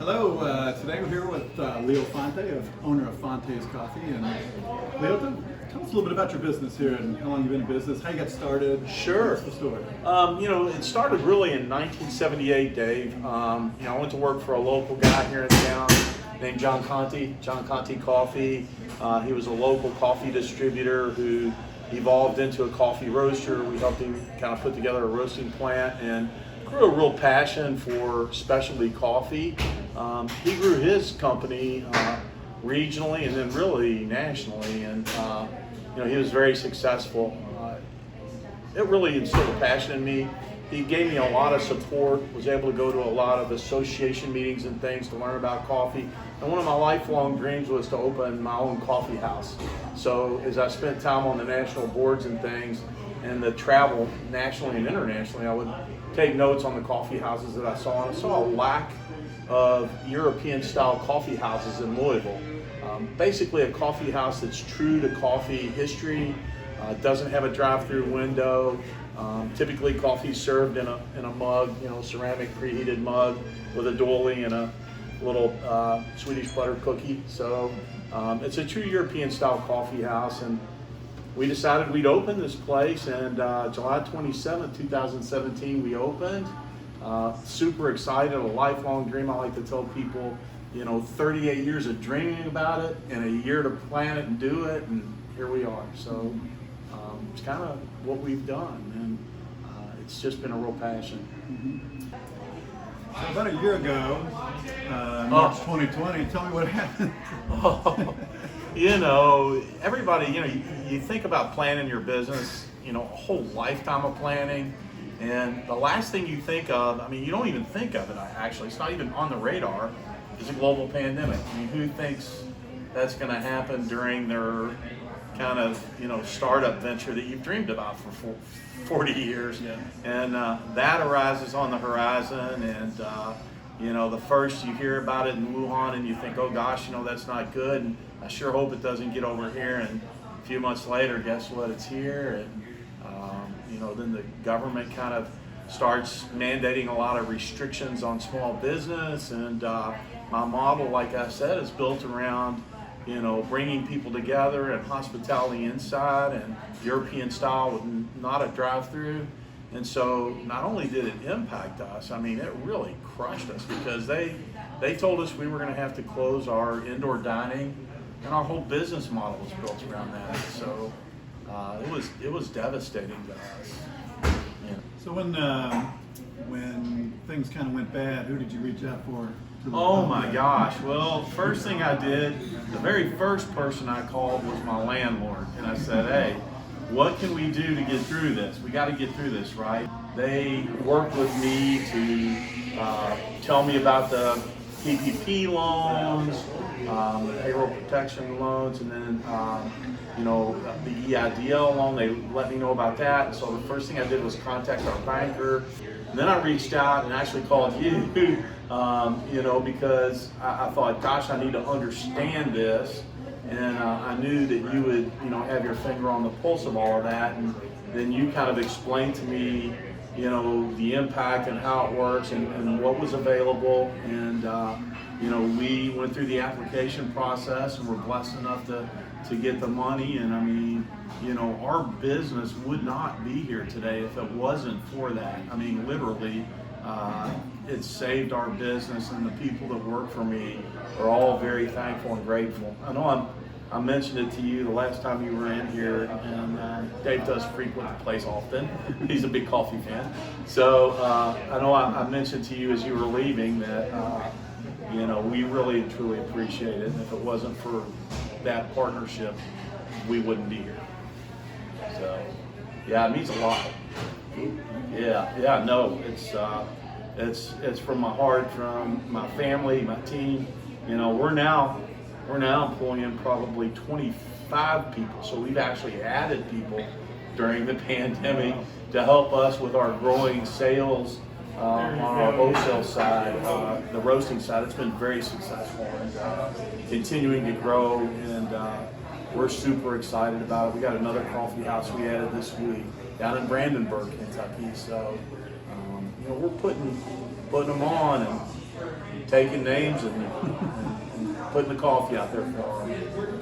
Hello, today we're here with Leo Fante, owner of Fante's Coffee. And Leo, tell us a little bit about your business here and how long you've been in business, how you got started. Sure. What's the story? It started really in 1978, Dave. I went to work for a local guy here in town named John Conte Coffee. He was a local coffee distributor who evolved into a coffee roaster. We helped him kind of put together a roasting plant and grew a real passion for specialty coffee. He grew his company regionally and then really nationally, and he was very successful. It really instilled a passion in me. He gave me a lot of support, was able to go to a lot of association meetings and things to learn about coffee. And one of my lifelong dreams was to open my own coffee house. So as I spent time on the national boards and things and the travel nationally and internationally, I would take notes on the coffee houses that I saw. And I saw a lack of European style coffee houses in Louisville. Basically a coffee house that's true to coffee history, doesn't have a drive-through window. Typically coffee served in a mug, ceramic preheated mug with a doily and a little Swedish butter cookie. So it's a true European style coffee house, and we decided we'd open this place, and July 27, 2017 we opened. Super excited, a lifelong dream. I like to tell people, 38 years of dreaming about it and a year to plan it and do it, and here we are. So it's kind of what we've done, and it's just been a real passion. So about a year ago, March 2020, tell me what happened. Everybody, you think about planning your business, a whole lifetime of planning, and the last thing you think of, you don't even think of it, actually, it's not even on the radar, is a global pandemic. Who thinks that's going to happen during their kind of, startup venture that you've dreamed about for 40 years? Yeah. And that arises on the horizon, and the first you hear about it in Wuhan and you think, oh gosh, that's not good, and I sure hope it doesn't get over here. And a few months later, guess what, it's here. And then the government kind of starts mandating a lot of restrictions on small business, and my model, like I said, is built around bringing people together and hospitality inside and European style with not a drive-through. And so not only did it impact us, it really crushed us, because they told us we were going to have to close our indoor dining, and our whole business model was built around that. So it was devastating to us. Yeah. So when things kind of went bad, who did you reach out for? Oh my gosh. Well, first thing I did, the very first person I called was my landlord. And I said, hey, what can we do to get through this? We got to get through this, right? They worked with me to tell me about the PPP loans, payroll protection loans, and then the EIDL loan. They let me know about that. So the first thing I did was contact our banker. And then I reached out and actually called you, because I thought, gosh, I need to understand this. And I knew that you would, have your finger on the pulse of all of that. And then you kind of explained to me, the impact and how it works and what was available. And, we went through the application process and were blessed enough to get the money. And our business would not be here today if it wasn't for that. Literally, it saved our business, and the people that work for me are all very thankful and grateful. I know I mentioned it to you the last time you were in here, and Dave does frequent the place often. He's a big coffee fan. So I know I mentioned to you as you were leaving that we really and truly appreciate it. And if it wasn't for that partnership, we wouldn't be here. So yeah, it means a lot. Yeah, no, it's from my heart, from my family, my team. We're now employing probably 25 people. So we've actually added people during the pandemic to help us with our growing sales on our wholesale side, the roasting side. It's been very successful and continuing to grow, and we're super excited about it. We got another coffee house we added this week down in Brandenburg, Kentucky. So we're putting them on, and taking names and putting the coffee out there for them.